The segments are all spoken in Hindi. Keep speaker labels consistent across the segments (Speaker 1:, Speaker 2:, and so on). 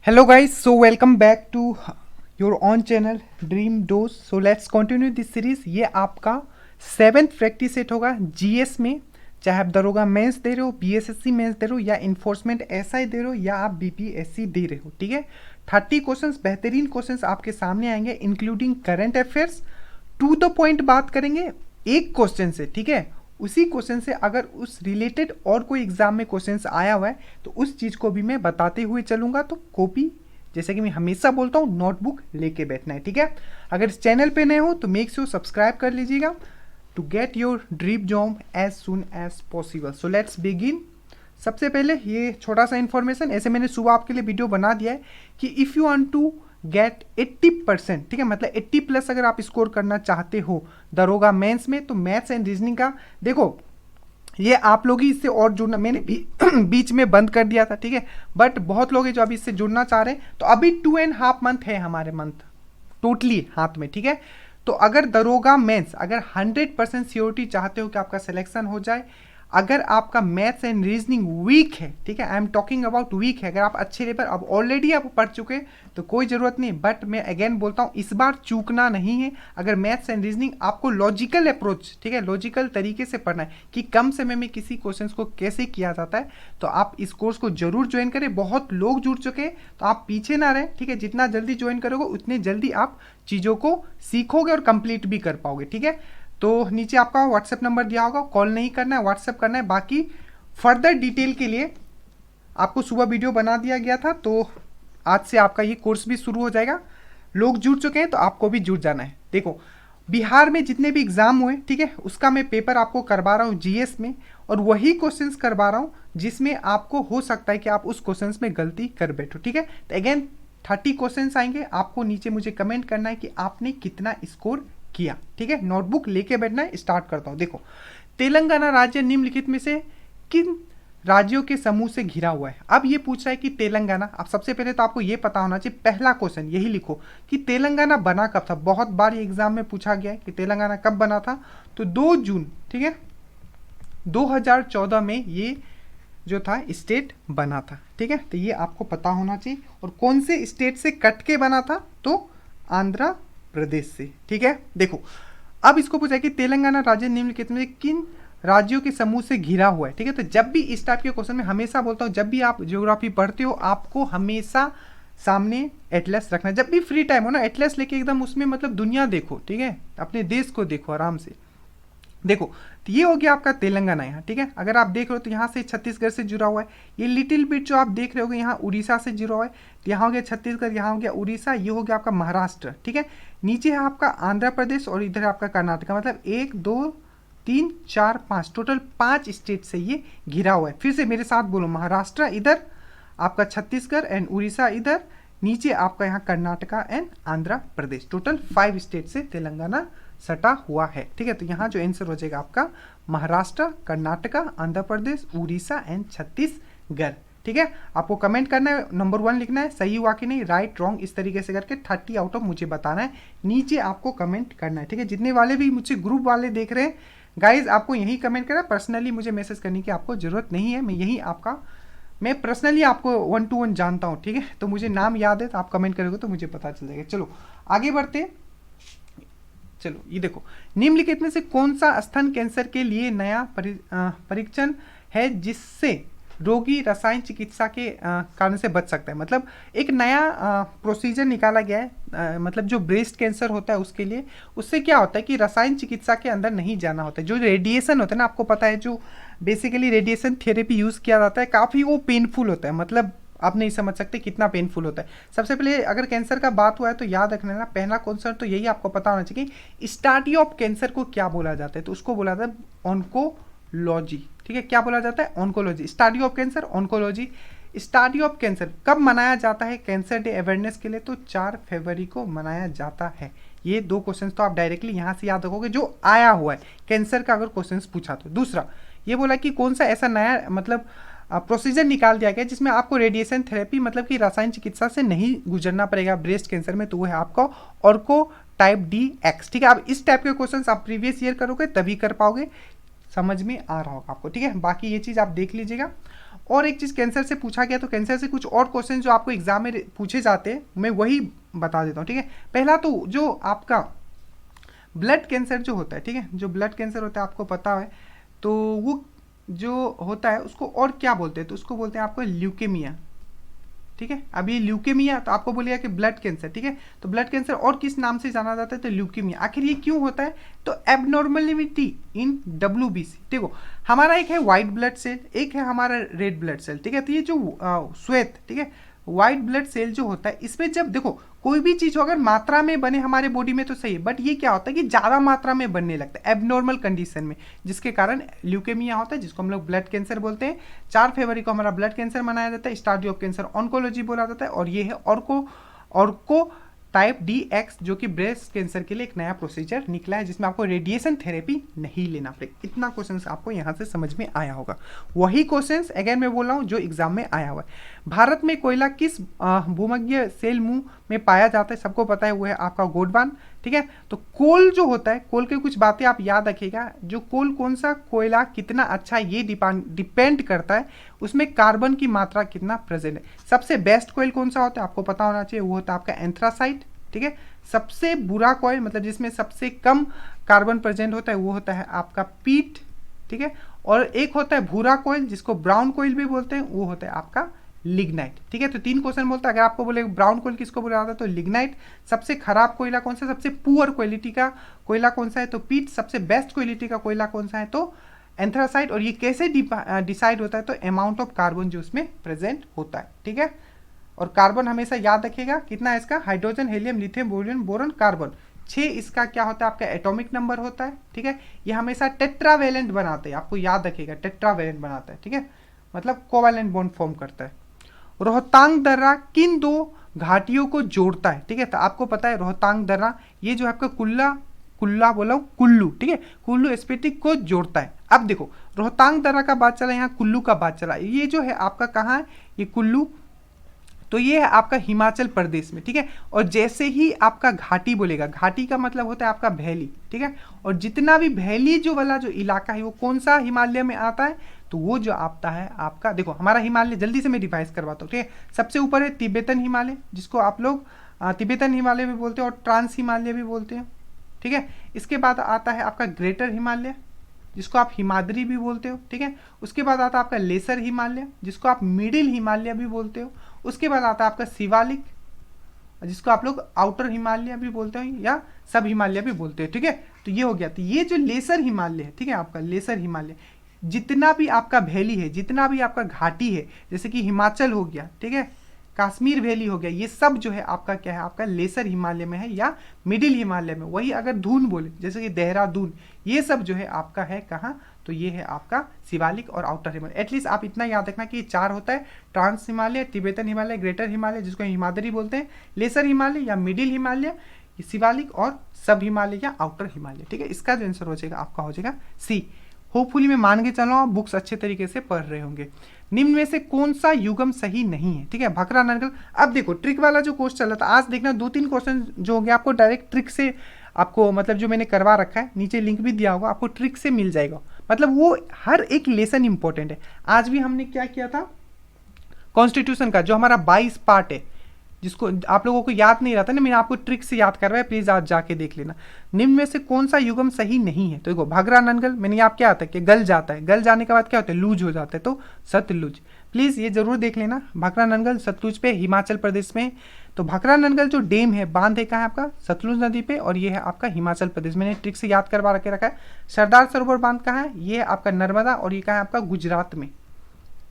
Speaker 1: Hello guys, so welcome back to your own channel Dream Dose. So let's continue this series. ये आपका 7th प्रैक्टिस सेट होगा जीएस में, चाहे आप दरोगा मेंस दे रहे हो, बीएसएससी मेंस दे रहे हो या इन्फोर्समेंट एसआई दे रहे हो या आप बीपीएससी दे रहे हो, ठीक है। 30 क्वेश्चंस, बेहतरीन क्वेश्चंस आपके सामने आएंगे including current affairs. To the point बात करेंगे एक क्वेश्चन से, ठीक है। उसी क्वेश्चन से अगर उस रिलेटेड और कोई एग्जाम में क्वेश्चंस आया हुआ है तो उस चीज़ को भी मैं बताते हुए चलूंगा। तो कॉपी, जैसे कि मैं हमेशा बोलता हूँ, नोटबुक लेके बैठना है, ठीक है। अगर इस चैनल पे नए हो तो मेक श्योर सब्सक्राइब कर लीजिएगा to get your dream job as soon as possible. So let's begin. सबसे पहले ये छोटा सा इन्फॉर्मेशन, ऐसे मैंने सुबह आपके लिए वीडियो बना दिया है कि if you want to get 80%, ठीक है, मतलब 80 प्लस अगर आप स्कोर करना चाहते हो दरोगा मेंस में, तो मैथ्स एंड रीजनिंग का देखो, ये आप लोग ही इससे और जुड़ना, मैंने भी बीच में बंद कर दिया था, ठीक है। बट बहुत लोग हैं जो अभी इससे जुड़ना चाह रहे हैं, तो अभी 2.5 मंथ है हमारे मंथ टोटली हाथ में, ठीक है। तो अगर दरोगा मेंस अगर 100% श्योरिटी चाहते हो कि आपका सिलेक्शन हो जाए, अगर आपका मैथ्स एंड रीजनिंग वीक है, ठीक है, I am talking about weak है, अगर आप अच्छे लेवल अब ऑलरेडी आप पढ़ चुके तो कोई ज़रूरत नहीं, बट मैं अगेन बोलता हूँ इस बार चूकना नहीं है। अगर मैथ्स एंड रीजनिंग आपको लॉजिकल अप्रोच, ठीक है, लॉजिकल तरीके से पढ़ना है कि कम समय में किसी क्वेश्चन को कैसे किया जाता है, तो आप इस कोर्स को जरूर ज्वाइन करें। बहुत लोग जुड़ चुके हैं, तो आप पीछे ना रहें, ठीक है। जितना जल्दी ज्वाइन करोगे उतने जल्दी आप चीज़ों को सीखोगे और कंप्लीट भी कर पाओगे, ठीक है। तो नीचे आपका व्हाट्सएप नंबर दिया होगा, कॉल नहीं करना है, व्हाट्सएप करना है। बाकी फर्दर डिटेल के लिए आपको सुबह वीडियो बना दिया गया था, तो आज से आपका ये कोर्स भी शुरू हो जाएगा। लोग जुड़ चुके हैं तो आपको भी जुड़ जाना है। देखो, बिहार में जितने भी एग्जाम हुए, ठीक है, उसका मैं पेपर आपको करवा रहा हूँ जीएस में, और वही क्वेश्चंस करवा रहा हूँ जिसमें आपको हो सकता है कि आप उस क्वेश्चंस में गलती कर बैठो, ठीक है। तो अगेन 30 क्वेश्चंस आएंगे, आपको नीचे मुझे कमेंट करना है कि आपने कितना स्कोर किया, ठीक है। नोटबुक लेके बैठना है। स्टार्ट करता हूँ। देखो, तेलंगाना राज्य निम्नलिखित में से किन राज्यों के समूह से घिरा हुआ है। अब ये पूछ रहा है कि तेलंगाना, अब सबसे पहले तो आपको ये पता होना चाहिए, पहला क्वेश्चन यही लिखो कि तेलंगाना बना कब था। बहुत बार ये एग्जाम में पूछा गया है कि तेलंगाना कब बना था, तो 2 जून, ठीक है, 2014 में ये जो था स्टेट बना था, ठीक है। तो ये आपको पता होना चाहिए। और कौन से स्टेट से कट के बना था, तो आंध्र प्रदेश से, ठीक है। देखो, अब इसको पूछा है कि तेलंगाना राज्य निम्नलिखित में किन राज्यों के समूह से घिरा हुआ है, ठीक है। तो जब भी इस टाइप के क्वेश्चन में हमेशा बोलता हूँ, जब भी आप ज्योग्राफी पढ़ते हो आपको हमेशा सामने एटलस रखना। जब भी फ्री टाइम हो ना, एटलस लेके एकदम उसमें मतलब दुनिया देखो, ठीक है, अपने देश को देखो आराम से। देखो, तो ये हो गया आपका तेलंगाना यहाँ, ठीक है। अगर आप देख रहे हो तो यहाँ से छत्तीसगढ़ से जुड़ा हुआ है। ये लिटिल बिट जो आप देख रहे होगे यहाँ उड़ीसा से जुड़ा हुआ है। तो यहाँ हो गया छत्तीसगढ़, यहाँ हो गया उड़ीसा, ये हो गया आपका महाराष्ट्र, ठीक है। नीचे है आपका आंध्र प्रदेश और इधर आपका कर्नाटका, मतलब 1 2 3 4 5, टोटल 5 स्टेट से ये घिरा हुआ है। फिर से मेरे साथ बोलो, महाराष्ट्र इधर, आपका छत्तीसगढ़ एंड उड़ीसा इधर, नीचे आपका यहाँ Karnataka and Andhra Pradesh, total 5 state से तेलंगाना सटा हुआ है, ठीक है। तो यहाँ जो आंसर हो जाएगा आपका महाराष्ट्र, कर्नाटका, आंध्र प्रदेश, उड़ीसा एंड छत्तीसगढ़, ठीक है। आपको कमेंट करना है, नंबर 1 लिखना है, सही हुआ कि नहीं, राइट रॉन्ग, इस तरीके से करके 30 आउट ऑफ मुझे बताना है। नीचे आपको कमेंट करना है, ठीक है। जितने वाले भी मुझे ग्रुप वाले देख रहे हैं गाइज, आपको यही कमेंट करना, पर्सनली मुझे मैसेज करने की आपको जरूरत नहीं है। मैं यही आपका, मैं पर्सनली आपको 1 to 1 जानता हूँ, ठीक है। तो मुझे नाम याद है, तो आप कमेंट करोगे तो मुझे पता चल जाएगा। चलो आगे बढ़ते। चलो ये देखो, निम्नलिखित में से कौन सा स्तन कैंसर के लिए नया परीक्षण है जिससे रोगी रसायन चिकित्सा के कारण से बच सकता है। मतलब एक नया प्रोसीजर निकाला गया है, मतलब जो ब्रेस्ट कैंसर होता है उसके लिए, उससे क्या होता है कि रसायन चिकित्सा के अंदर नहीं जाना होता है। जो रेडिएशन होता है ना, आपको पता है, जो बेसिकली रेडिएशन थेरेपी यूज़ किया जाता है, काफ़ी वो पेनफुल होता है, मतलब आप नहीं समझ सकते कितना पेनफुल होता है। सबसे पहले अगर कैंसर का बात हुआ है तो याद रखना ना, पहला कॉन्सर्ट तो यही आपको पता होना चाहिए कि स्टार्टिंग ऑफ कैंसर को क्या बोला जाता है, तो उसको बोला जाता है ऑन्कोलॉजी, ठीक है। क्या बोला जाता है, oncology. Starting of cancer, oncology. Starting of cancer कब मनाया जाता है कैंसर डे अवेयरनेस के लिए, तो 4 फरवरी को मनाया जाता है। ये 2 क्वेश्चन तो आप डायरेक्टली यहाँ से याद रखोगे जो आया हुआ है कैंसर का, अगर क्वेश्चन पूछा तो। दूसरा ये बोला कि कौन सा ऐसा नया मतलब प्रोसीजर निकाल दिया गया जिसमें आपको रेडिएशन थेरेपी, मतलब कि रसायन चिकित्सा से नहीं गुजरना पड़ेगा ब्रेस्ट कैंसर में, तो वो है आपका ऑर्को टाइप डी एक्स, ठीक है। अब इस टाइप के क्वेश्चंस आप प्रीवियस ईयर करोगे तभी कर पाओगे, समझ में आ रहा होगा आपको, ठीक है। बाकी ये चीज़ आप देख लीजिएगा। और एक चीज़ कैंसर से पूछा गया, तो कैंसर से कुछ और क्वेश्चन जो आपको एग्जाम में पूछे जाते हैं मैं वही बता देता हूँ, ठीक है। पहला तो जो आपका ब्लड कैंसर जो होता है, ठीक है, जो ब्लड कैंसर होता है आपको पता है, तो वो जो होता है उसको और क्या बोलते हैं, तो उसको बोलते हैं आपको ल्यूकेमिया, ठीक है। अब ये ल्यूकेमिया तो आपको बोलिएगा कि ब्लड कैंसर, ठीक है, तो ब्लड कैंसर और किस नाम से जाना जाता है, तो ल्यूकेमिया। आखिर ये क्यों होता है, तो एबनॉर्मलिटी इन WBC। देखो हमारा एक है व्हाइट ब्लड सेल, एक है हमारा रेड ब्लड सेल, ठीक है। तो ये जो श्वेत, ठीक है, व्हाइट ब्लड सेल जो होता है, इसमें जब देखो कोई भी चीज अगर मात्रा में बने हमारे बॉडी में तो सही है, बट ये क्या होता है कि ज्यादा मात्रा में बनने लगता है एबनॉर्मल कंडीशन में, जिसके कारण ल्यूकेमिया होता है, जिसको हम लोग ब्लड कैंसर बोलते हैं। 4 फरवरी को हमारा ब्लड कैंसर मनाया जाता है, स्टाडी ऑफ कैंसर ऑन्कोलॉजी बोला जाता है, और ये है ऑर्को टाइप DX, जो कि ब्रेस्ट कैंसर के लिए एक नया प्रोसीजर निकला है, जिसमें आपको रेडिएशन थेरेपी नहीं लेना पड़ेगा। इतना क्वेश्चंस आपको यहाँ से समझ में आया होगा। वही क्वेश्चंस अगेन मैं बोल रहा हूँ जो एग्जाम में आया हुआ है। भारत में कोयला किस भूमध्य सेल मुंह में पाया जाता है, सबको पता है वो है आपका गोंडवाना, ठीक है। तो कोल जो होता है, कोल के कुछ बातें आप याद रखिएगा, जो कोल कौन सा कोयला कितना अच्छा ये डिपेंड करता है उसमें कार्बन की मात्रा कितना प्रेजेंट है। सबसे बेस्ट कोयल कौन सा होता है आपको पता होना चाहिए, वो होता है आपका एंथ्रासाइट, ठीक है। सबसे बुरा कोयल मतलब जिसमें सबसे कम कार्बन प्रेजेंट होता है वो होता है आपका पीट, ठीक है। और एक होता है भूरा कोयल जिसको ब्राउन कोयल भी बोलते हैं, वो होता है आपका लिग्नाइट, ठीक है। तो 3 क्वेश्चन बोलता है, अगर आपको बोले ब्राउन कोयल किसको बोला जाता है तो लिग्नाइट। सबसे खराब कोयला कौन सा, सबसे पुअर क्वालिटी का कोयला कौन सा है तो पीट। सबसे बेस्ट क्वालिटी का कोयला कौन सा है तो एंथ्रासाइट। और ये कैसे डिसाइड होता है तो अमाउंट ऑफ कार्बन जो उसमें प्रेजेंट होता है, ठीक है। और कार्बन हमेशा याद रखिएगा कितना है इसका, hydrogen, helium, lithium, boron, boron, carbon 6 इसका क्या होता है आपका एटॉमिक नंबर होता है, ठीक है। ये हमेशा टेट्रावेलेंट बनाते हैं, आपको याद रखिएगा टेट्रावेलेंट बनाता है, ठीक है, मतलब कोवैलेंट बॉन्ड फॉर्म करता है। रोहतांग दर्रा किन 2 घाटियों को जोड़ता है, ठीक है। तो आपको पता है रोहतांग दर्रा ये जो है आपका कुल्ला बोला कुल्लू, ठीक है, कुल्लू स्फीटिक को जोड़ता है। अब देखो रोहतांग दर्रा का बात चला, यहाँ कुल्लू का बात चला, ये जो है आपका कहाँ है, ये कुल्लू, तो ये है आपका हिमाचल प्रदेश में, ठीक है। और जैसे ही आपका घाटी बोलेगा, घाटी का मतलब होता है आपका वैली, ठीक है। और जितना भी वैली जो वाला जो इलाका है वो कौन सा हिमालय में आता है, तो वो जो आता है आपका, देखो हमारा हिमालय जल्दी से मैं रिवाइज करवाता हूँ, ठीक है। सबसे ऊपर है तिब्बतन हिमालय, जिसको आप लोग तिब्बतन हिमालय भी बोलते हैं और ट्रांस हिमालय भी बोलते हैं, ठीक है। इसके बाद आता है आपका ग्रेटर हिमालय, जिसको आप हिमाद्री भी बोलते हो, ठीक है। उसके बाद आता है आपका लेसर हिमालय, जिसको आप मिडिल हिमालय भी बोलते हो। उसके बाद आता है आपका शिवालिक, जिसको आप लोग आउटर हिमालय भी बोलते हो या सब हिमालय भी बोलते हो, ठीक है। तो ये हो गया। तो ये जो लेसर हिमालय है, ठीक है, आपका लेसर हिमालय, जितना भी आपका वैली है, जितना भी आपका घाटी है, जैसे कि हिमाचल हो गया, ठीक है, कश्मीर वैली हो गया, ये सब जो है आपका क्या है, आपका लेसर हिमालय में है या मिडिल हिमालय में। वही अगर धून बोले जैसे कि देहरादून, ये सब जो है आपका है कहाँ, तो ये है आपका शिवालिक और आउटर हिमालय। एटलीस्ट आप इतना याद रखना कि ये 4 होता है, trans Himalaya, Tibetan Himalaya, greater Himalaya जिसको हिमाद्री बोलते हैं, लेसर हिमालय या मिडिल हिमालय, शिवालिक और सब हिमालय या आउटर हिमालय, ठीक है। इसका जो आंसर हो जाएगा आपका हो जाएगा सी। होपफुली मैं मान के चल रहा हूँ आप बुक्स अच्छे तरीके से पढ़ रहे होंगे। निम्न में से कौन सा युगम सही नहीं है, ठीक है, भखरा नंगल। अब देखो ट्रिक वाला जो कोर्स चल रहा था, आज देखना 2-3 क्वेश्चन जो होंगे आपको डायरेक्ट ट्रिक से, आपको मतलब जो मैंने करवा रखा है नीचे लिंक भी दिया होगा, आपको ट्रिक से मिल जाएगा। मतलब वो हर एक लेसन इंपॉर्टेंट है। आज भी हमने क्या किया था, कॉन्स्टिट्यूशन का जो हमारा 22 पार्ट है, जिसको आप लोगों को याद नहीं रहता ना, मैंने आपको ट्रिक से याद करवाया, प्लीज आज जाके देख लेना। निम्न में से कौन सा युगम सही नहीं है, तो देखो भागरा ननगल, मैंने आप क्या आता है कि गल जाता है, गल जाने के बाद क्या होता है लूज हो जाता है, तो सतलुज। प्लीज ये जरूर देख लेना, भाखरा ननगल सतलुज पे हिमाचल प्रदेश में। तो भाखरा ननगल जो डैम है, बांध है कहाँ है आपका, सतलुज नदी पे, और ये है आपका हिमाचल प्रदेश। मैंने ट्रिक से याद करवा रखे रखा है। सरदार सरोवर बांध कहाँ है, ये है आपका नर्मदा, और ये कहाँ है आपका गुजरात में,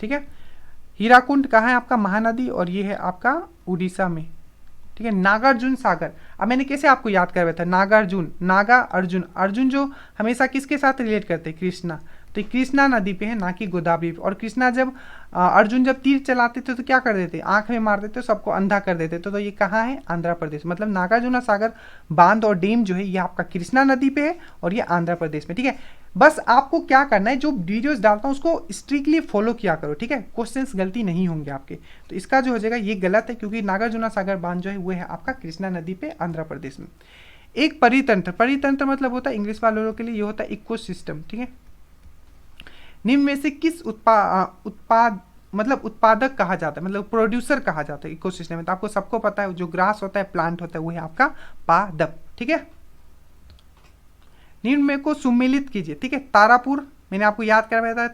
Speaker 1: ठीक है। हीराकुंड कहाँ है आपका, महानदी, और ये है आपका उड़ीसा में, ठीक है। नागार्जुन सागर, अब मैंने कैसे आपको याद करवाया था, नागार्जुन, नागा अर्जुन, अर्जुन जो हमेशा किसके साथ रिलेट करते हैं, कृष्णा, तो कृष्णा नदी पे है ना कि गोदावरी। और कृष्णा जब अर्जुन जब तीर चलाते थे तो क्या कर देते, आंख में मार देते, सबको अंधा कर देते। तो ये कहाँ है, आंध्र प्रदेश। मतलब नागार्जुना सागर बांध और डैम जो है ये आपका कृष्णा नदी पे है और ये आंध्र प्रदेश में, ठीक है। बस आपको क्या करना है, जो वीडियोस डालता हूँ उसको स्ट्रिक्टली फॉलो किया करो, ठीक है। क्वेश्चंस गलती नहीं होंगे आपके। तो इसका जो हो जाएगा ये गलत है, क्योंकि नागार्जुना सागर बांध जो है वो है आपका कृष्णा नदी पे आंध्र प्रदेश में। एक परितंत्र, परितंत्र मतलब होता है इंग्लिश वाले लोगों के लिए, ये होता है इकोसिस्टम, ठीक है। निम्न में से किस मतलब उत्पादक कहा जाता है, मतलब प्रोड्यूसर कहा जाता है इकोसिस्टम में। तो आपको सबको पता है जो ग्रास होता है, प्लांट होता है, वो है आपका पादप। ठीक है, निम्न में को सुमेलित कीजिए। ठीक है, तारापुर मैंने आपको याद करवाया था,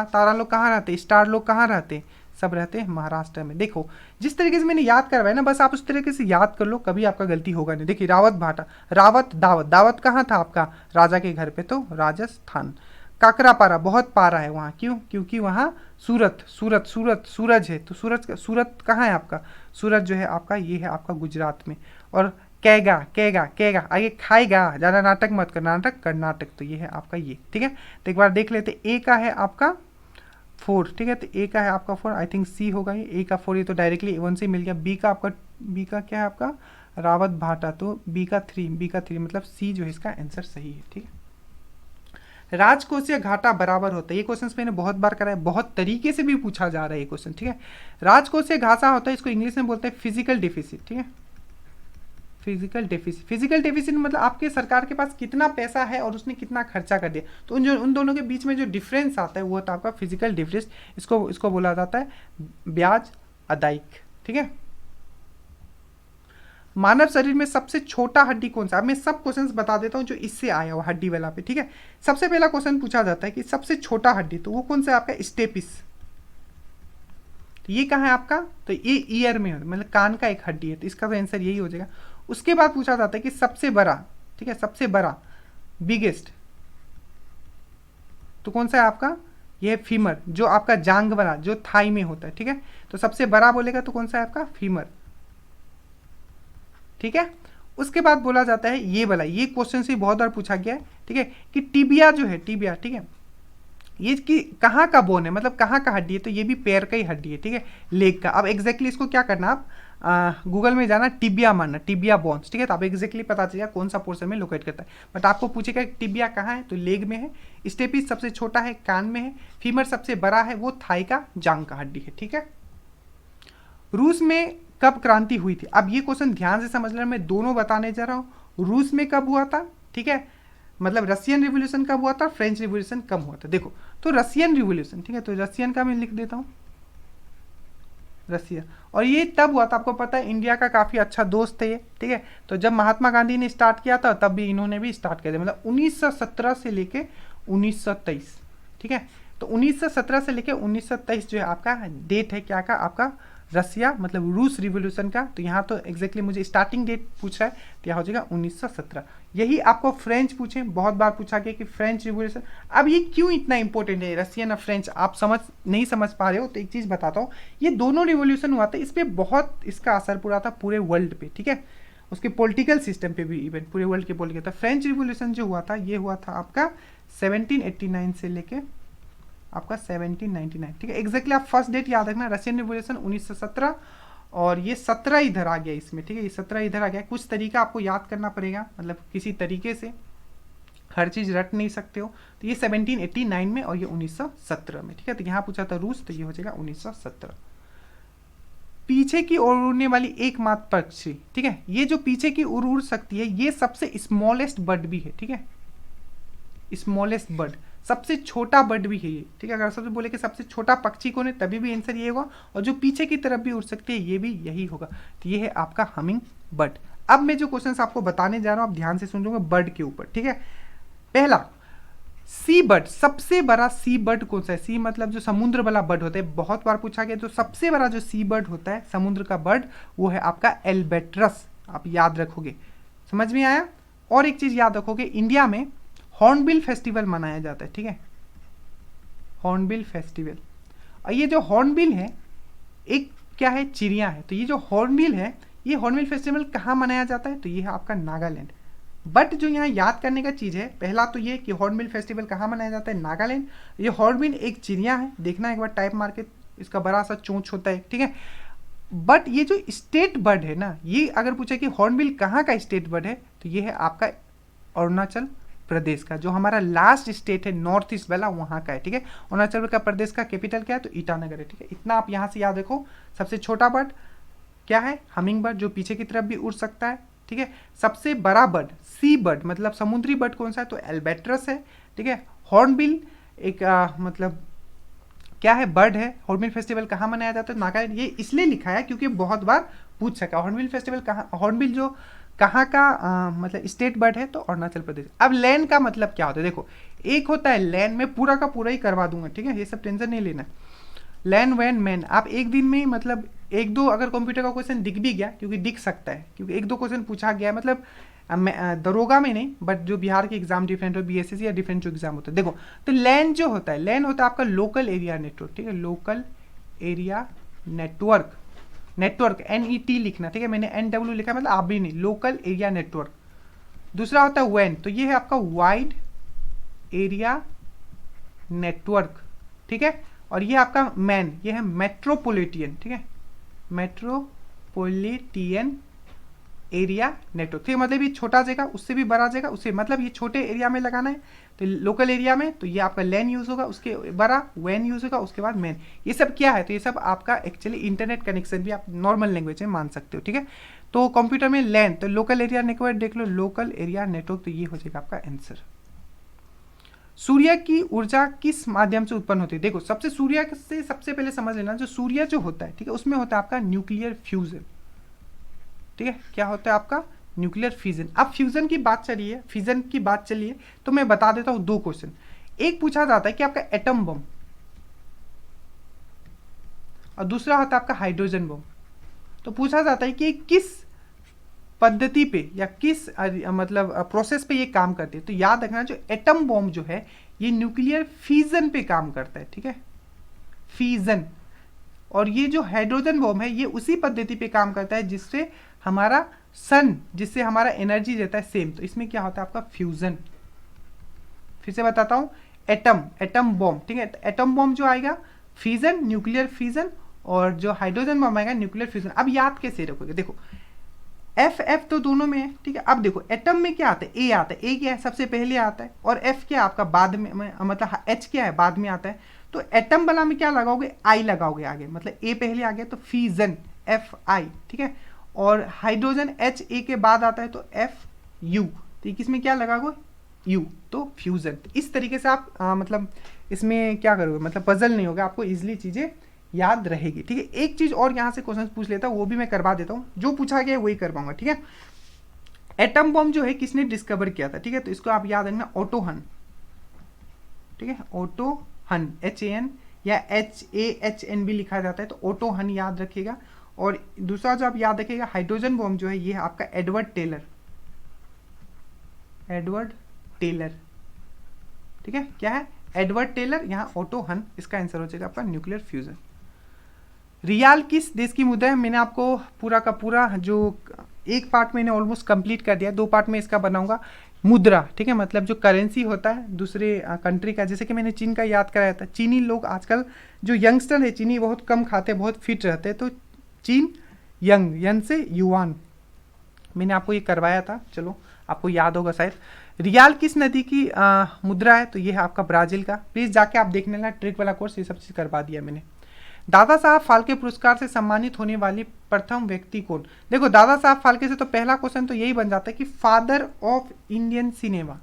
Speaker 1: तारा लोग कहाँ रहते हैं, स्टार लोग कहाँ रहते हैं, सब रहते हैं महाराष्ट्र में। देखो जिस तरीके से मैंने याद करवाया ना, बस आप उस तरीके से याद कर लो, कभी आपका गलती होगा नहीं। देखिए रावत भाटा, रावत दावत, दावत कहाँ था आपका, राजा के घर पे, तो राजस्थान। काकरापारा, बहुत पारा है वहाँ, क्यों, क्योंकि वहाँ सूरज है, तो सूरत कहाँ है आपका, सूरत जो है आपका, ये है आपका गुजरात में। और कैगा कैगा कैगा, आगे खाएगा, ज़्यादा नाटक मत करना, नाटक कर्नाटक, तो ये है आपका ये। ठीक है, तो एक बार देख लेते, ए का है आपका 4। ठीक है, तो ए का है आपका 4, आई थिंक सी होगा ये, ए का 4, ये तो डायरेक्टली A1 से मिल गया। बी का क्या है आपका, रावत भाटा, तो बी का 3 मतलब सी जो है इसका आंसर सही है। ठीक है, राजकोषीय घाटा बराबर होता है, ये क्वेश्चन मैंने बहुत बार करा है, बहुत तरीके से भी पूछा जा रहा है ये क्वेश्चन। ठीक है, राजकोषीय घाटा होता है, इसको इंग्लिश में बोलते हैं फिजिकल डेफिसिट। ठीक है, फिजिकल डेफिसिट मतलब आपके सरकार के पास कितना पैसा है और उसने कितना खर्चा कर दिया, तो उन दोनों के बीच में जो डिफरेंस आता है वो होता है आपका फिजिकल डेफिसिट। इसको बोला जाता है ब्याज अदायिक। ठीक है, मानव शरीर में सबसे छोटा हड्डी कौन सा, अब मैं सब क्वेश्चंस बता देता हूँ जो इससे आया हुआ हड्डी वाला पे। ठीक है, सबसे पहला क्वेश्चन पूछा जाता है कि सबसे छोटा हड्डी, तो वो कौन सा आपका, स्टेपिस। तो ये कहाँ है आपका, तो ये ईयर में मतलब कान का एक हड्डी है, तो इसका तो आंसर यही हो जाएगा। उसके बाद पूछा जाता है कि सबसे बड़ा, ठीक है, सबसे बड़ा बिगेस्ट, तो कौन सा है आपका, ये फीमर, जो आपका जांग वाला जो थाई में होता है। ठीक है, तो सबसे बड़ा बोलेगा तो कौन सा है आपका, फीमर। ठीक है, उसके बाद बोला जाता है ये वाला, ये क्वेश्चन से बहुत बार पूछा गया है। ठीक है, कि टिबिया जो है, टिबिया, ठीक है, ये कि कहाँ का बोन है, मतलब कहाँ का हड्डी है, तो ये भी पैर का ही हड्डी है। ठीक है, लेग का। अब एग्जैक्टली इसको क्या करना, आप गूगल में जाना, टिबिया मारना, टिबिया बोन्स। ठीक है, तो आप एग्जैक्टली पता चलेगा कौन सा पोर्शन में लोकेट करता है। बट आपको पूछेगा टिबिया कहाँ है, तो लेग में है। स्टेपिस सबसे छोटा है, कान में है। फीमर सबसे बड़ा है, वो थाई का जांग का हड्डी है। ठीक है, रूस में कब क्रांति हुई थी, अब ये क्वेश्चन ध्यान से समझ लेना, मैं दोनों बताने जा रहा हूँ। रूस में कब हुआ था, ठीक है, मतलब रशियन रिवॉल्यूशन कब हुआ था, फ्रेंच रिवॉल्यूशन कब हुआ था। देखो तो रशियन रिवॉल्यूशन, ठीक है, तो रशियन का मैं लिख देता हूँ, रसिया। और ये तब हुआ था, आपको पता है इंडिया का काफ़ी अच्छा दोस्त है ये। ठीक है, तो जब महात्मा गांधी ने स्टार्ट किया था तब भी इन्होंने भी स्टार्ट किया था, मतलब 1917 से लेके 1923। ठीक है, तो 1917 से लेके 1923 जो है आपका डेट है क्या का, आपका रसिया मतलब रूस रिवॉल्यूशन का। तो यहाँ तो एग्जैक्टली मुझे स्टार्टिंग डेट पूछ रहा है, तो यहाँ हो जाएगा 1917। यही आपको फ्रेंच पूछे, बहुत बार पूछा गया कि फ्रेंच रिवॉल्यूशन। अब ये क्यों इतना इंपॉर्टेंट है, रशियन और फ्रेंच, आप नहीं समझ पा रहे हो तो एक चीज़ बताता हूँ, ये दोनों रिवॉल्यूशन हुआ था, इस पर बहुत इसका असर पड़ा था पूरे वर्ल्ड पे। ठीक है, उसके पॉलिटिकल सिस्टम पे भी, इवन पूरे वर्ल्ड के पॉलिटिकल। था फ्रेंच रिवॉल्यूशन जो हुआ था, ये हुआ था आपका 1789 से लेके आपका 1799। ठीक है, एग्जैक्टली आप फर्स्ट डेट याद रखना, रशियन रिवॉल्यूशन 1917, और ये 17 इधर आ गया इसमें। ठीक है, ये 17 इधर आ गया। कुछ तरीका आपको याद करना पड़ेगा, मतलब किसी तरीके से हर चीज़ रट नहीं सकते हो। तो ये 1789 में और ये 1917 में। ठीक है, तो यहाँ पूछा था रूस, तो ये हो जाएगा 1917। पीछे की ओर उड़ने वाली एकमात्र पक्षी, ठीक है, ये जो पीछे की ओर उड़ सकती है, ये सबसे स्मॉलेस्ट बर्ड भी है। ठीक है, स्मॉलेस्ट बर्ड, सबसे छोटा बर्ड भी है ये। ठीक है, अगर सबसे बोले कि सबसे छोटा पक्षी कौन है, तभी भी आंसर ये होगा, और जो पीछे की तरफ भी उड़ सकते हैं ये भी यही होगा। तो ये है आपका हमिंग बर्ड। अब मैं जो क्वेश्चन आपको बताने जा रहा हूँ, आप ध्यान से सुन लो बर्ड के ऊपर। ठीक है, पहला सी बर्ड, सबसे बड़ा सी बर्ड कौन सा है, सी मतलब जो समुद्र वाला बर्ड होता है, बहुत बार पूछा गया। तो सबसे बड़ा जो सी बर्ड होता है समुद्र का बर्ड, वो है आपका एल्बेट्रस। आप याद रखोगे, समझ में आया। और एक चीज याद रखोगे, इंडिया में हॉर्नबिल फेस्टिवल मनाया जाता है। ठीक है, हॉर्नबिल फेस्टिवल। और ये जो हॉर्नबिल है एक क्या है, चिड़िया है। तो ये जो हॉर्नबिल है, ये हॉर्नबिल फेस्टिवल कहाँ मनाया जाता है, तो ये है आपका नागालैंड। बट जो यहाँ याद करने का चीज़ है, पहला तो ये कि हॉर्नबिल फेस्टिवल कहाँ मनाया जाता है, नागालैंड। ये हॉर्नबिल एक चिड़िया है, देखना एक बार टाइप मार के, इसका बड़ा सा चोंच होता है। ठीक है, बट ये जो स्टेट बर्ड है ना, ये अगर पूछे कि हॉर्नबिल कहाँ का स्टेट बर्ड है, तो ये है आपका अरुणाचल प्रदेश का, जो हमारा लास्ट स्टेट है नॉर्थ ईस्ट वाला, वहाँ का है। ठीक है, अरुणाचल का प्रदेश का कैपिटल क्या है, तो ईटानगर है। ठीक है, इतना आप यहाँ से याद रखो। सबसे छोटा बर्ड क्या है, हमिंग बर्ड, जो पीछे की तरफ भी उड़ सकता है। ठीक है, सबसे बड़ा बर्ड सी बर्ड मतलब समुद्री बर्ड कौन सा है, तो एल्बेट्रस है। ठीक है, हॉर्नबिल एक मतलब क्या है, बर्ड है। हॉर्नबिल फेस्टिवल कहाँ मनाया जाता है, नागालैंड। ये इसलिए लिखा है क्योंकि बहुत बार पूछ सका। हॉर्नबिल फेस्टिवल कहाँ, हॉर्नबिल जो कहाँ का मतलब स्टेट बर्ड है, तो अरुणाचल प्रदेश। अब लैंड का मतलब क्या होता है, देखो एक होता है लैंड, में पूरा का पूरा ही करवा दूंगा, ठीक है, ये सब टेंशन नहीं लेना। लैंड वैन मैन, आप एक दिन में मतलब एक दो अगर कंप्यूटर का क्वेश्चन दिख भी गया, क्योंकि दिख सकता है, क्योंकि एक दो क्वेश्चन पूछा गया है, मतलब दरोगा में नहीं, बट जो बिहार के एग्जाम डिफरेंट हो, बीएसएससी या डिफरेंट जो एग्जाम होता है, देखो तो लैंड जो होता है, लैंड होता है आपका लोकल एरिया नेटवर्क, ठीक है, local area network, network NET लिखना, ठीक है, मैंने NW लिखा, मतलब आप भी नहीं, लोकल एरिया नेटवर्क। दूसरा होता है वैन, तो ये है आपका वाइड एरिया नेटवर्क, ठीक है, और ये आपका मैन, ये है मेट्रोपॉलिटन, ठीक है, मेट्रोपॉलिटन एरिया नेटवर्क, ठीक है, मतलब ये छोटा जगह, उससे भी बड़ा जगह, उससे मतलब ये छोटे एरिया में लगाना है, तो लोकल एरिया में, तो ये आपका लैन यूज होगा, उसके बड़ा वैन यूज होगा, उसके बाद मैन। ये सब क्या है, तो ये सब आपका एक्चुअली इंटरनेट कनेक्शन भी आप नॉर्मल लैंग्वेज में मान सकते हो, ठीक है। तो कंप्यूटर में लैन, तो लोकल एरिया नेटवर्क देख लो, लोकल एरिया नेटवर्क, तो ये हो जाएगा आपका आंसर। सूर्य की ऊर्जा किस माध्यम से उत्पन्न होती है, देखो सबसे सूर्य से सबसे पहले समझ लेना, जो सूर्य जो होता है, ठीक है, उसमें होता है आपका न्यूक्लियर फ्यूजन, ठीक है, क्या होता है आपका न्यूक्लियर फ्यूजन। अब फ्यूजन की बात चली है, फिजन की बात चली है, तो मैं बता देता हूं दो क्वेश्चन। एक पूछा जाता है कि आपका एटम बम, और दूसरा होता है आपका हाइड्रोजन बम। तो पूछा जाता है कि किस पद्धति पे या किस मतलब प्रोसेस पे ये काम करती है, तो याद रखना जो एटम बॉम्ब जो है ये न्यूक्लियर फ्यूजन पे काम करता है, ठीक है, फ्यूजन। और ये जो हाइड्रोजन बॉम्ब है ये उसी पद्धति पे काम करता है जिससे हमारा सन, जिससे हमारा एनर्जी रहता है सेम, तो इसमें क्या होता है आपका फ्यूजन। फिर से बताता हूं, एटम बॉम्ब, ठीक है, एटम बॉम्ब जो आएगा फ्यूजन, न्यूक्लियर फ्यूजन, और जो हाइड्रोजन बॉम्ब आएगा न्यूक्लियर फ्यूजन। अब याद कैसे रखोगे, देखो एफ तो दोनों में है, ठीक है। अब देखो एटम में क्या आता है, ए आता है, ए क्या है सबसे पहले आता है, और एफ क्या आपका बाद में, मतलब एच क्या है बाद में आता है। तो एटम वाला में क्या लगाओगे, आई लगाओगे आगे, मतलब ए पहले आ गया तो फ्यूजन, FI, ठीक है, और हाइड्रोजन H ए के बाद आता है तो FU, तो किसमें क्या लगाओगे, U, तो फ्यूजन। इस तरीके से आप मतलब इसमें क्या करोगे, मतलब पजल नहीं होगा, आपको इजिली चीजें याद रहेगी, ठीक है। एक चीज और यहाँ से क्वेश्चन पूछ लेता हूँ, वो भी मैं करवा देता हूँ, जो पूछा गया वही करवाऊंगा, ठीक है। एटम बॉम्ब जो है किसने डिस्कवर किया था, ठीक है, तो इसको आप याद रखना, ओटो हन, ठीक है, ओटो हन, HAN या HAHN भी लिखा जाता है, तो ओटो हन याद रखिएगा। और दूसरा जो आप याद रखिएगा हाइड्रोजन बॉम्ब जो है ये है आपका एडवर्ड टेलर, एडवर्ड टेलर, ठीक है, क्या है एडवर्ड टेलर, यहाँ ओटो हन, इसका आंसर हो जाएगा आपका न्यूक्लियर फ्यूजन। रियाल किस देश की मुद्रा है, मैंने आपको पूरा का पूरा जो एक पार्ट मैंने ऑलमोस्ट कंप्लीट कर दिया, दो पार्ट में इसका बनाऊंगा। मुद्रा, ठीक है, मतलब जो करेंसी होता है दूसरे कंट्री का, जैसे कि मैंने चीन का याद कराया था। चीनी लोग आजकल जो यंगस्टर है चीनी बहुत कम खाते, बहुत फिट रहते हैं, तो चीन यंग से युआन, मैंने आपको ये करवाया था, चलो आपको याद होगा शायद। रियाल किस नदी की मुद्रा है, तो ये है आपका ब्राजील का। प्लीज जाके आप देखने ना, ट्रिक वाला कोर्स ये सब चीज करवा दिया मैंने। दादा साहब फाल्के पुरस्कार से सम्मानित होने वाली प्रथम व्यक्ति कौन, देखो दादा साहब फाल्के से तो पहला क्वेश्चन तो यही बन जाता है कि father of Indian cinema,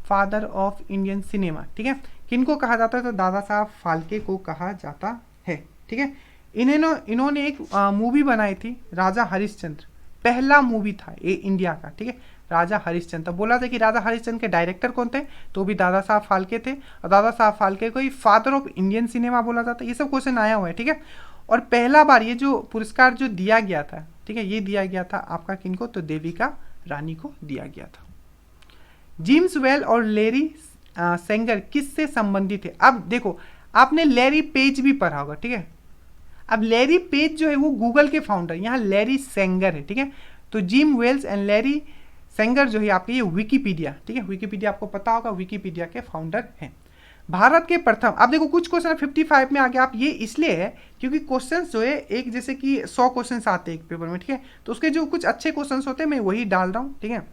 Speaker 1: father of Indian cinema, ठीक है, किनको कहा जाता है, तो दादा साहब फाल्के को कहा जाता है, ठीक है। इन्होंने एक मूवी बनाई थी राजा हरिश्चंद्र, पहला मूवी था ये इंडिया का, ठीक है, राजा हरिश्चंद्र। तो बोला था कि राजा हरिश्चंद्र के डायरेक्टर कौन थे, तो भी दादा साहब फाल्के थे, और दादा साहब फाल्के को ही फादर ऑफ इंडियन सिनेमा बोला जाता है। ये सब क्वेश्चन आया हुआ है, ठीक है। और पहला बार ये जो पुरस्कार जो दिया गया था, ठीक है, ये दिया गया था आपका किनको, तो देविका रानी को दिया गया था। जेम्स वेल और लैरी सेंगर किससे संबंधित है, अब देखो आपने लैरी पेज भी पढ़ा होगा, ठीक है। अब लैरी पेज जो है वो गूगल के फाउंडर, यहाँ लैरी सेंगर है, ठीक है। तो Jim Wales and Larry Sanger जो है आपके ये विकीपीडिया, ठीक है, विकीपीडिया आपको पता होगा, विकीपीडिया के फाउंडर हैं। भारत के प्रथम, अब देखो कुछ क्वेश्चन 55 में आ गया, आप ये इसलिए है क्योंकि क्वेश्चंस जो है एक जैसे कि 100 क्वेश्चंस आते हैं एक पेपर में, ठीक है, तो उसके जो कुछ अच्छे क्वेश्चंस होते हैं मैं वही डाल रहा हूँ, ठीक है।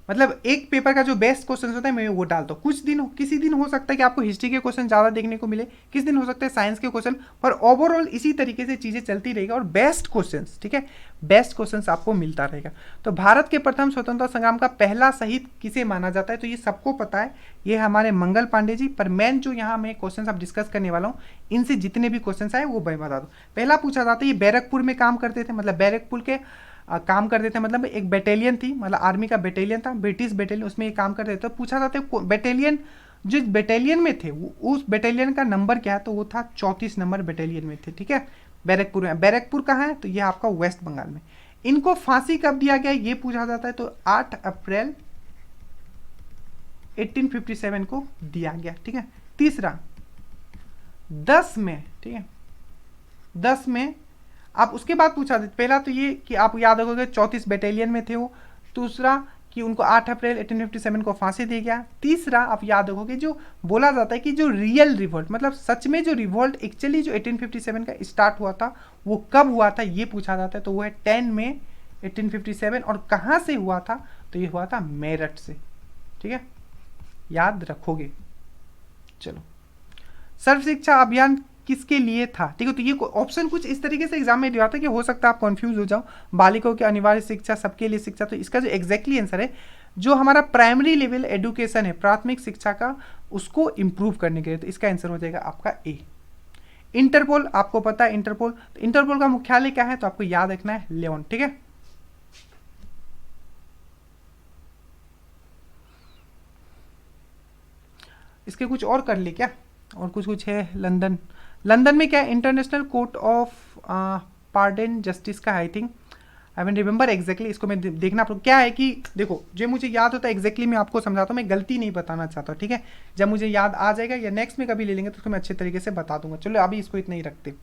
Speaker 1: मतलब एक पेपर का जो बेस्ट क्वेश्चन होता है मैं वो डालता हूँ। कुछ दिन किसी दिन हो सकता है कि आपको हिस्ट्री के क्वेश्चन ज़्यादा देखने को मिले, किस दिन हो सकता है साइंस के क्वेश्चन, पर ओवरऑल इसी तरीके से चीज़ें चलती रहेगी और बेस्ट क्वेश्चन, ठीक है, बेस्ट क्वेश्चन आपको मिलता रहेगा। तो भारत के प्रथम स्वतंत्रता संग्राम का पहला शहीद किसे माना जाता है, तो ये सबको पता है, ये हमारे मंगल पांडे जी। पर मेन जो यहाँ मैं क्वेश्चन अब डिस्कस करने वाला हूँ, इनसे जितने भी क्वेश्चन आए वो मैं बता दूँ। पहला पूछा जाता है, ये बैरकपुर में काम करते थे, मतलब बैरकपुर के काम करते थे, मतलब एक बैटेलियन थी, मतलब आर्मी का बैटेलियन था, ब्रिटिश बैटेलियन, उसमें ये काम करते थे। तो पूछा जाता है बैटेलियन, जिस बैटेलियन में थे उस बैटेलियन का नंबर क्या है, तो वो था 34 नंबर बैटेलियन में थे, ठीक है। बैरकपुर में, बैरकपुर कहाँ है, तो ये आपका वेस्ट बंगाल में। इनको फांसी कब दिया गया ये पूछा जाता है, तो 8 अप्रैल 1857 को दिया गया, ठीक है। तीसरा 10 में, ठीक है, 10 में। आप उसके बाद पूछा, पहला तो ये कि आप याद रखोगे 34 बैटेलियन में थे वो। दूसरा कि उनको 8 अप्रैल 1857 को फांसी दी गया। तीसरा आप याद रखोगे जो बोला जाता है कि जो रियल रिवोल्ट, मतलब सच में जो रिवोल्ट एक्चुअली जो 1857 का स्टार्ट हुआ था वो कब हुआ था ये पूछा जाता है, तो वो है 10 मई 1857। और कहाँ से हुआ था, तो ये हुआ था मेरठ से, ठीक है, याद रखोगे। चलो, सर्व शिक्षा अभियान किसके लिए था, ठीक है। तो ये ऑप्शन कुछ इस तरीके से एग्जाम में दिया था कि हो सकता है आप कंफ्यूज हो जाओ। बालिकाओं की अनिवार्य शिक्षा, सबके लिए शिक्षा, तो इसका जो एग्जैक्टली आंसर है, जो हमारा प्राइमरी लेवल एजुकेशन है, प्राथमिक शिक्षा का, उसको इंप्रूव करने के लिए, तो इसका आंसर हो जाएगा आपका ए। इंटरपोल आपको पता है, इंटरपोल, तो इंटरपोल का मुख्यालय क्या है, तो आपको याद रखना है लियोन, ठीक है। इसके कुछ और कर ले क्या, और कुछ है। लंदन, लंदन में क्या है, international court of pardon justice का, I think, I mean remember exactly, इसको मैं देखना पड़ेगा। क्या है कि देखो, जो मुझे याद होता है एग्जैक्टली मैं आपको समझाता हूँ, मैं गलती नहीं बताना चाहता, ठीक है। जब मुझे याद आ जाएगा या नेक्स्ट में कभी ले लेंगे तो उसको मैं अच्छे तरीके से बता दूंगा। चलो अभी इसको इतना ही रखते।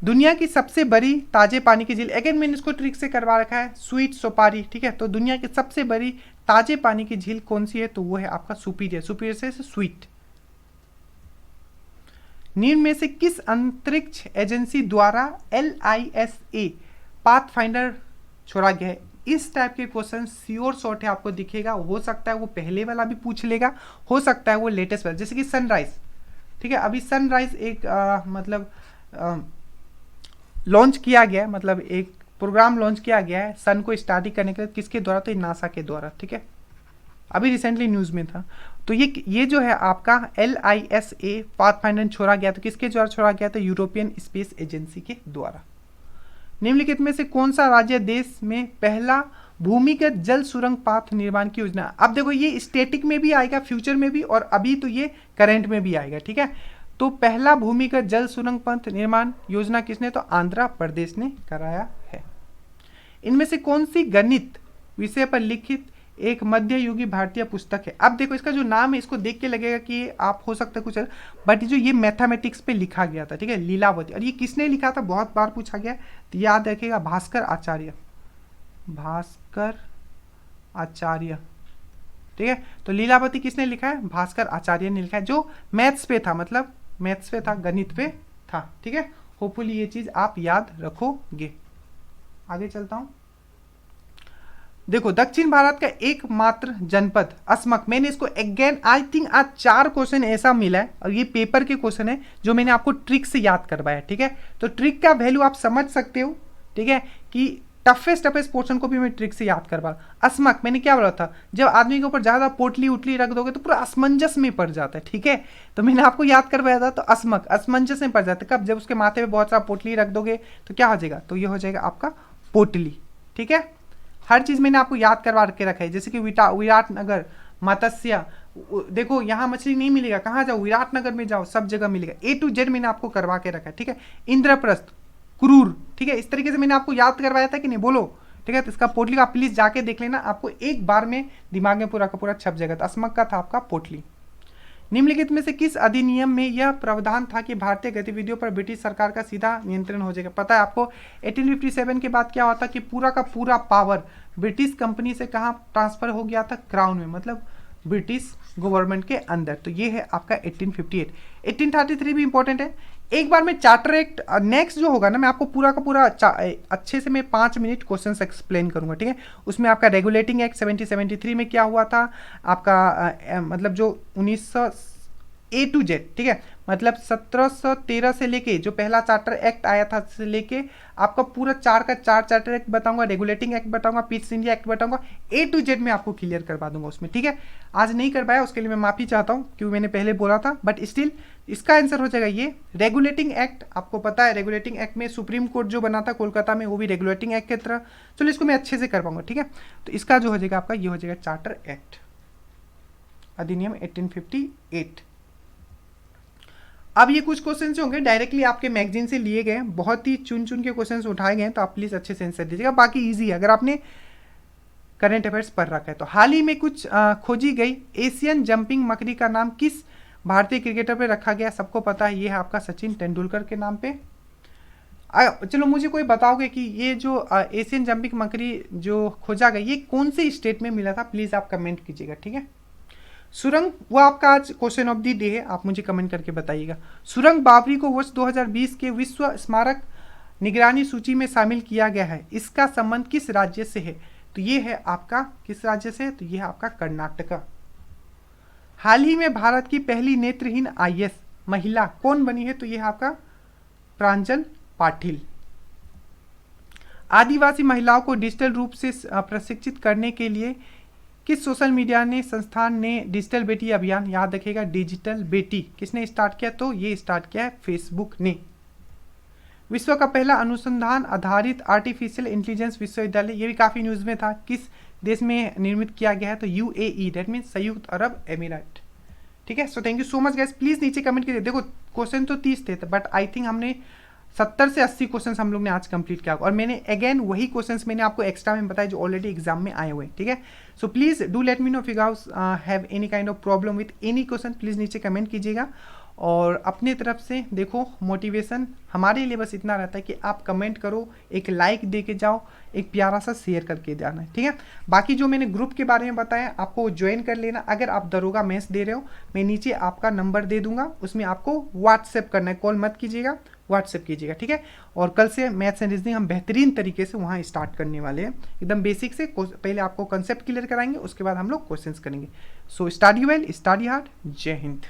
Speaker 1: दुनिया की सबसे बड़ी ताजे पानी की झील, अगेन मैंने इसको ट्रिक से करवा रखा है, स्वीट सोपारी, ठीक है। तो दुनिया की सबसे बड़ी ताजे पानी की झील कौन सी है, तो वो है आपका सुपीरियर, सुपीरियर से स्वीट। निम्न में से किस अंतरिक्ष एजेंसी द्वारा LISA पाथफाइंडर छोड़ा गया है। इस टाइप के क्वेश्चन श्योर शॉर्ट है आपको दिखेगा, हो सकता है वो पहले वाला भी पूछ लेगा, हो सकता है वो लेटेस्ट वाला, जैसे कि सनराइज, ठीक है। अभी सनराइज एक मतलब लॉन्च किया गया है, मतलब एक प्रोग्राम लॉन्च किया गया है सन को स्टडी करने के लिए, किसके द्वारा, तो नासा के द्वारा, ठीक है, अभी रिसेंटली न्यूज़ में था। तो ये जो है आपका LISA पाथफाइंडर छोड़ा गया, तो किसके द्वारा छोड़ा गया, तो यूरोपियन स्पेस एजेंसी के द्वारा। निम्नलिखित में से कौन सा राज्य देश में पहला भूमिगत जल सुरंग पाथ निर्माण की योजना। अब देखो ये स्टैटिक में भी आएगा, फ्यूचर में भी, और अभी तो ये करंट में भी आएगा, ठीक है। तो पहला भूमिगत जल सुरंग पथ निर्माण योजना किसने, तो आंध्र प्रदेश ने कराया है। इनमें से कौन सी गणित विषय पर लिखित एक मध्ययुगी भारतीय पुस्तक है। अब देखो इसका जो नाम है, इसको देख के लगेगा कि आप हो सकता है कुछ, बट जो ये मैथमेटिक्स पे लिखा गया था, ठीक है, लीलावती। और ये किसने लिखा था, बहुत बार पूछा गया, तो याद रखिएगा भास्कर आचार्य, भास्कर आचार्य, ठीक है। तो लीलावती किसने लिखा है, भास्कर आचार्य ने लिखा है, जो मैथ्स पे था, मतलब मैथ्स पे था, गणित पे था, ठीक है। होपफुली ये चीज आप याद रखोगे। आगे चलता हूं। देखो दक्षिण भारत का एकमात्र जनपद असमक, मैंने इसको अगेन आई थिंक आज 4 क्वेश्चन ऐसा मिला है, और ये पेपर के क्वेश्चन है जो मैंने आपको ट्रिक से याद करवाया, ठीक है। तो ट्रिक का वैल्यू आप समझ सकते हो, ठीक है, कि टफेस्ट पोर्शन को भी मैं ट्रिक से याद करवा। असमक मैंने क्या बोला था, जब आदमी के ऊपर ज्यादा पोटली उटली रख दोगे तो पूरा असमंजस में पड़ जाता है, ठीक है। तो मैंने आपको याद करवाया था, तो असमक असमंजस में पड़ जाता है कब, जब उसके माथे पे बहुत सारा पोटली रख दोगे तो क्या हो जाएगा, तो ये हो जाएगा आपका पोटली, ठीक है। हर चीज मैंने आपको याद करवा के रखा है, जैसे कि विराटनगर, मत्स्य, देखो यहाँ मछली नहीं मिलेगा, कहाँ जाओ, विराटनगर में जाओ, सब जगह मिलेगा, A to Z मैंने आपको करवा के रखा है, ठीक है। इंद्रप्रस्थ, क्रूर, ठीक है, इस तरीके से मैंने आपको याद करवाया था कि नहीं, बोलो, ठीक है। तो इसका पोटली का प्लीज जाके देख लेना, आपको एक बार में दिमाग में पूरा का पूरा छप जाएगा। तो असमक का था आपका पोटली। निम्नलिखित में से किस अधिनियम में यह प्रावधान था कि भारतीय गतिविधियों पर ब्रिटिश सरकार का सीधा नियंत्रण हो जाएगा। पता है आपको 1857 के बाद क्या हुआ था कि पूरा का पूरा पावर ब्रिटिश कंपनी से कहाँ ट्रांसफर हो गया था, क्राउन में, मतलब ब्रिटिश गवर्नमेंट के अंदर। तो ये है आपका 1858। 1833 भी इंपॉर्टेंट है एक बार मैं चार्टर एक्ट नेक्स्ट जो होगा ना, मैं आपको पूरा का पूरा अच्छे से मैं 5 मिनट क्वेश्चन एक्सप्लेन करूंगा, ठीक है। उसमें आपका रेगुलेटिंग एक्ट 1773 में क्या हुआ था, आपका मतलब जो 1900 ए टू जेड, ठीक है, मतलब 1713 से लेके जो पहला चार्टर एक्ट आया था से लेके आपका पूरा 4 का 4 चार्टर एक्ट बताऊंगा, रेगुलेटिंग एक्ट बताऊंगा, पीस इंडिया एक्ट बताऊंगा, ए टू जेड में आपको क्लियर करवा दूंगा उसमें, ठीक है। आज नहीं कर पाया, उसके लिए मैं माफी चाहता हूं, क्योंकि मैंने पहले बोला था, बट स्टिल इसका आंसर हो जाएगा ये रेगुलेटिंग एक्ट। आपको पता है रेगुलेटिंग एक्ट में सुप्रीम कोर्ट जो बना था कोलकाता में, वो भी रेगुलेटिंग एक्ट की तरह। चलो इसको मैं अच्छे से कर पाऊंगा, ठीक है। तो इसका जो हो जाएगा आपका, ये हो जाएगा चार्टर एक्ट अधिनियम 1858। अब ये कुछ क्वेश्चन जो होंगे डायरेक्टली आपके मैगजीन से लिए गए, बहुत ही चुन चुन के क्वेश्चन उठाए गए, तो आप प्लीज अच्छे से आंसर दीजिएगा। बाकी इजी है अगर आपने करंट अफेयर्स पढ़ रखा है तो। हाल ही में कुछ खोजी गई एशियन जंपिंग मकड़ी का नाम किस भारतीय क्रिकेटर पे रखा गया, सबको पता है, ये है आपका सचिन तेंदुलकर के नाम पे। चलो मुझे कोई बताओगे कि ये जो एशियन जंपिंग मकड़ी जो खोजा गया, ये कौन से स्टेट में मिला था, प्लीज आप कमेंट कीजिएगा, ठीक है। सुरंग, वो आपका आज क्वेश्चन ऑफ द डे है, आप मुझे कमेंट करके बताइएगा। सुरंग बावरी को वर्ष 2020 के विश्व स्मारक निगरानी सूची में शामिल किया गया है, इसका संबंध किस राज्य से है, तो ये है आपका किस राज्य से है, तो ये है आपका कर्नाटका। हाल ही में भारत की पहली नेत्रहीन आईएएस महिला कौन बनी है, तो ये है आपका प्रांजल पाटिल। आदिवासी महिलाओं को डिजिटल रूप से प्रशिक्षित करने के लिए किस सोशल मीडिया ने संस्थान ने डिजिटल बेटी अभियान, याद रखिएगा डिजिटल बेटी, किसने स्टार्ट किया, तो ये स्टार्ट किया है फेसबुक ने। विश्व का पहला अनुसंधान आधारित आर्टिफिशियल इंटेलिजेंस विश्वविद्यालय, ये भी काफी न्यूज में था, किस देश में निर्मित किया गया है, तो यूएई, दैट मीन संयुक्त अरब एमिरेट, ठीक है। So thank you so much guys, please नीचे कमेंट कीजिए। देखो क्वेश्चन तो 30 थे, बट आई थिंक हमने 70 से 80 क्वेश्चन हम लोग ने आज कंप्लीट किया, और मैंने अगेन वही क्वेश्चंस मैंने आपको एक्स्ट्रा में बताया जो ऑलरेडी एग्जाम में आए हुए, ठीक है। So please do let me know if you guys have any kind of problem with any question, please नीचे कमेंट कीजिएगा। और अपने तरफ से देखो मोटिवेशन हमारे लिए बस इतना रहता है कि आप कमेंट करो, एक लाइक दे के जाओ, एक प्यारा सा शेयर करके जाना है, ठीक है। बाकी जो मैंने ग्रुप के बारे में बताया आपको ज्वाइन कर लेना। अगर आप दरोगा मेंस दे रहे हो, मैं नीचे आपका नंबर दे दूंगा, उसमें आपको व्हाट्सएप करना है, कॉल मत कीजिएगा, व्हाट्सएप कीजिएगा, ठीक है। और कल से मैथ्स एंड रीजनिंग हम बेहतरीन तरीके से वहाँ स्टार्ट करने वाले हैं, एकदम बेसिक से। पहले आपको कंसेप्ट क्लियर कराएंगे, उसके बाद हम लोग क्वेश्चंस करेंगे। So study well, study hard, जय हिंद।